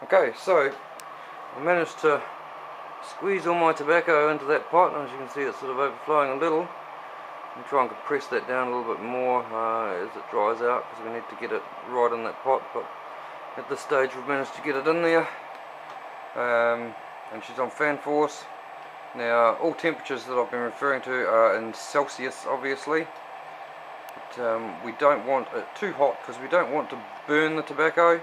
Okay, so I managed to squeeze all my tobacco into that pot, and as you can see it's sort of overflowing a little. And try and compress that down a little bit more as it dries out, because we need to get it right in that pot. But at this stage we've managed to get it in there, and she's on fan force. Now all temperatures that I've been referring to are in Celsius obviously, but we don't want it too hot because we don't want to burn the tobacco.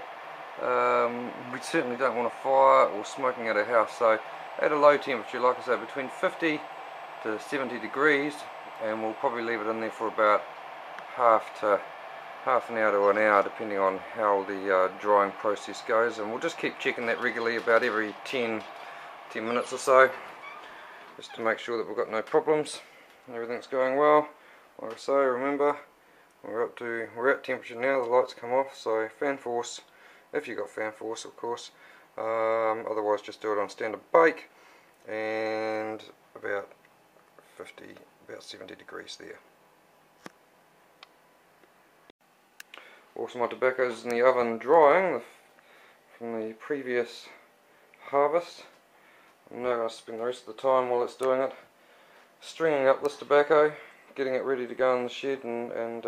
We certainly don't want a fire or smoking at our house, so at a low temperature, like I say, between 50 to 70 degrees, and we'll probably leave it in there for about half an hour to an hour, depending on how the drying process goes. And we'll just keep checking that regularly, about every 10 minutes or so, just to make sure that we've got no problems and everything's going well. Like I say, remember, we're at temperature now. The lights come off, so fan force, if you've got fan force of course. Otherwise just do it on standard bake, and about 70 degrees there. Also, my tobacco's in the oven drying from the previous harvest. I'm now going to spend the rest of the time while it's doing it stringing up this tobacco, getting it ready to go in the shed and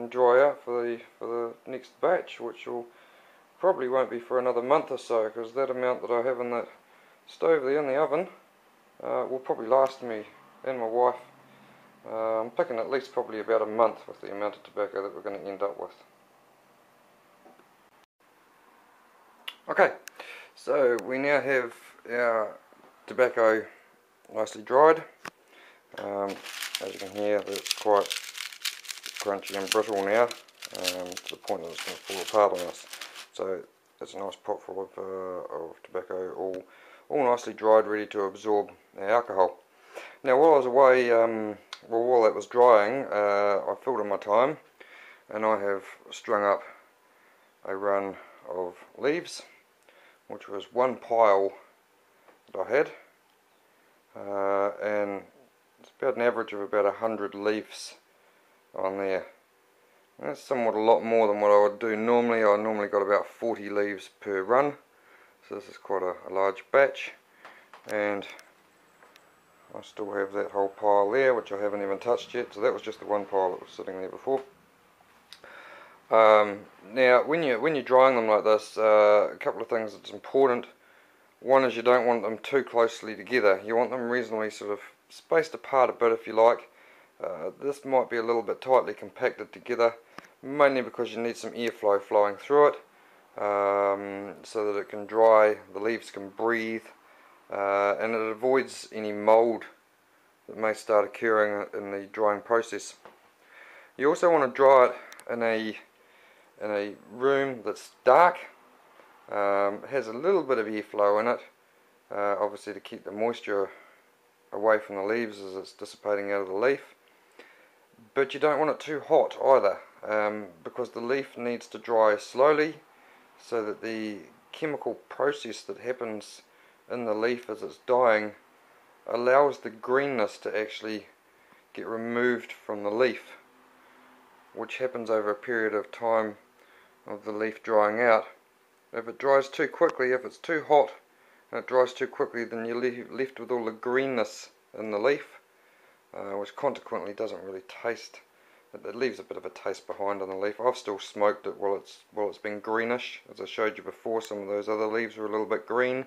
dry out for the next batch, which probably won't be for another month or so, because that amount that I have in that stove there in the oven will probably last me and my wife. I'm picking at least probably about a month with the amount of tobacco that we're going to end up with. Okay, so we now have our tobacco nicely dried. As you can hear, it's quite crunchy and brittle now, to the point that it's going to fall apart on us. So it's a nice pot full of tobacco, all nicely dried, ready to absorb the alcohol. Now while I was away, while that was drying, I filled in my time, and I have strung up a run of leaves, which was one pile that I had, and it's about an average of about 100 leaves on there. And that's somewhat a lot more than what I would do normally. I normally got about 40 leaves per run, so this is quite a large batch, and I still have that whole pile there, which I haven't even touched yet. So that was just the one pile that was sitting there before. Now when you're drying them like this, a couple of things that's important. One is you don't want them too closely together. You want them reasonably sort of spaced apart a bit if you like. This might be a little bit tightly compacted together, mainly because you need some airflow flowing through it, so that it can dry, the leaves can breathe, and it avoids any mould that may start occurring in the drying process. You also want to dry it in a room that's dark, has a little bit of airflow in it, obviously to keep the moisture away from the leaves as it's dissipating out of the leaf. But you don't want it too hot either, because the leaf needs to dry slowly, so that the chemical process that happens in the leaf as it's dying allows the greenness to actually get removed from the leaf, which happens over a period of time of the leaf drying out. If it dries too quickly, if it's too hot and it dries too quickly, then you're left with all the greenness in the leaf, which consequently doesn't really taste. It leaves a bit of a taste behind on the leaf. I've still smoked it while it's been greenish. As I showed you before, some of those other leaves were a little bit green,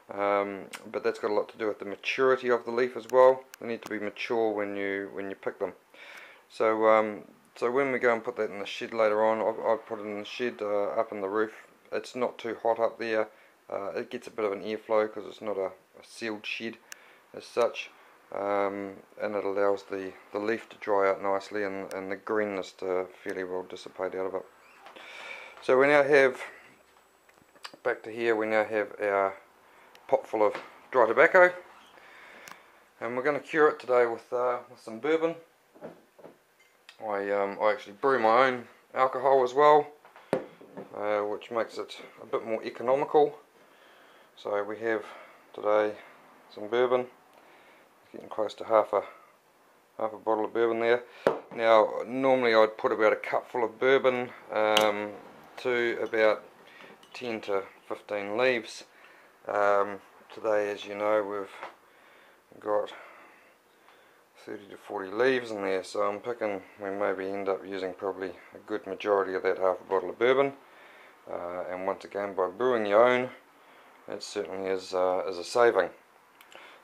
but that's got a lot to do with the maturity of the leaf as well. They need to be mature when you pick them. So so when we go and put that in the shed later on, I've put it in the shed up in the roof. It's not too hot up there. It gets a bit of an airflow because it's not a sealed shed as such, and it allows the leaf to dry out nicely and the greenness to fairly well dissipate out of it. So we now have, back to here, we now have our pot full of dry tobacco, and we're going to cure it today with some bourbon. I actually brew my own alcohol as well, which makes it a bit more economical. So we have today some bourbon, getting close to half a bottle of bourbon there. Now normally I'd put about a cupful of bourbon to about 10 to 15 leaves. Today, as you know, we've got 30 to 40 leaves in there, so I'm picking, we maybe end up using probably a good majority of that half a bottle of bourbon. And once again, by brewing your own, it certainly is a saving.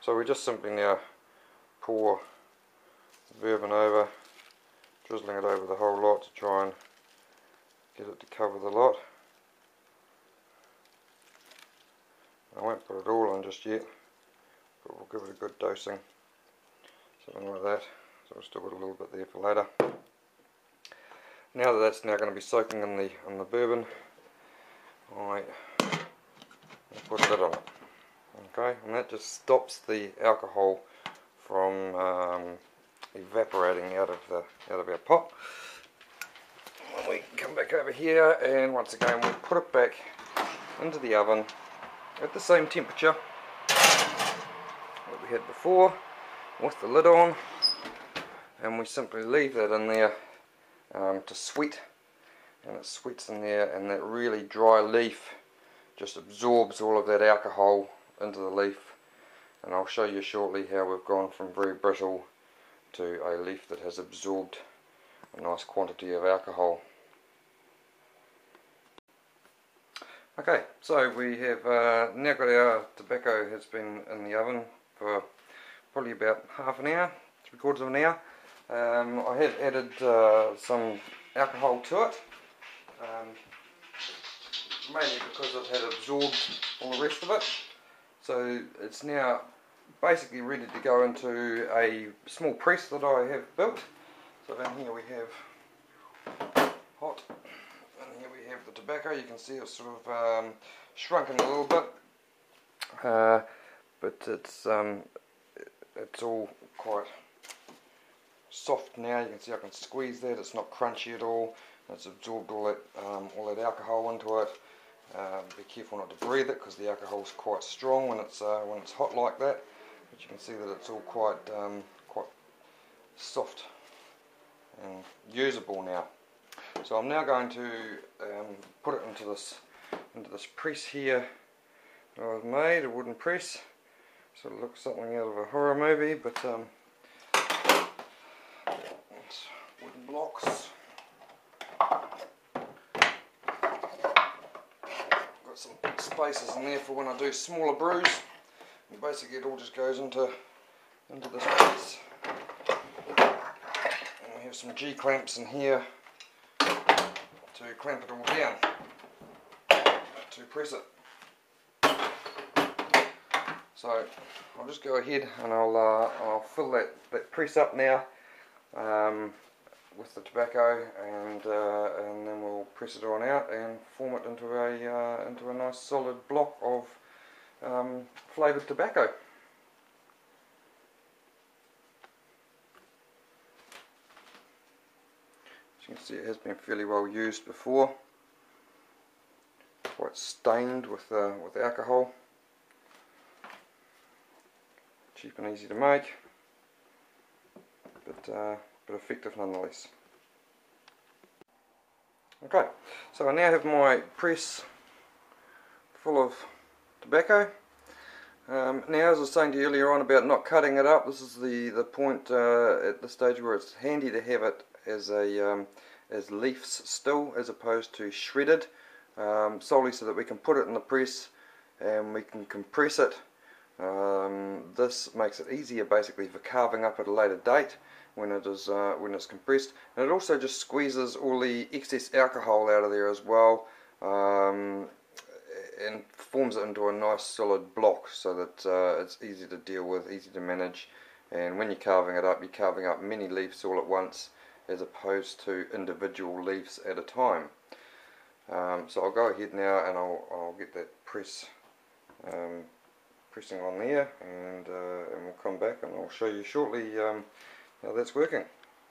So we just simply now pour the bourbon over, drizzling it over the whole lot to try and get it to cover the lot. I won't put it all on just yet, but we'll give it a good dosing, something like that. So we've still got a little bit there for later. Now that that's now going to be soaking in the bourbon, I put a lid on it. Okay, and that just stops the alcohol from evaporating out of our pot. And we come back over here, and once again we'll put it back into the oven at the same temperature that we had before, with the lid on, and we simply leave that in there to sweat, and it sweats in there, and that really dry leaf just absorbs all of that alcohol into the leaf. And I'll show you shortly how we've gone from very brittle to a leaf that has absorbed a nice quantity of alcohol. Okay, so we have now got our tobacco has been in the oven for probably about half an hour, 3/4 of an hour. I have added some alcohol to it, mainly because it had absorbed all the rest of it. So it's now basically ready to go into a small press that I have built. So down here we have hot, and here we have the tobacco. You can see it's sort of shrunken a little bit, but it's all quite soft now. You can see I can squeeze that. It's not crunchy at all. It's absorbed all that alcohol into it. Be careful not to breathe it, because the alcohol is quite strong when it's hot like that. But you can see that it's all quite soft and usable now. So I'm now going to put it into this press here that I've made, a wooden press. So it looks something out of a horror movie, but it's wooden blocks. Some big spaces in there for when I do smaller brews, and basically it all just goes into this press, and we have some G clamps in here to clamp it all down to press it. So I'll just go ahead and I'll fill that press up now with the tobacco, and then we'll press it on out and form it into a nice solid block of flavoured tobacco. As you can see, it has been fairly well used before, quite stained with alcohol. Cheap and easy to make, but effective nonetheless. Okay, so I now have my press full of tobacco. Now, as I was saying to you earlier on about not cutting it up, this is the point at the stage where it's handy to have it as leaves still, as opposed to shredded, solely so that we can put it in the press and we can compress it. This makes it easier basically for carving up at a later date when it's compressed, and it also just squeezes all the excess alcohol out of there as well, and forms it into a nice solid block, so that it's easy to deal with, easy to manage, and when you're carving it up, you're carving up many leaves all at once as opposed to individual leaves at a time. So I'll go ahead now and I'll get that pressing on there, and we'll come back and I'll show you shortly how that's working.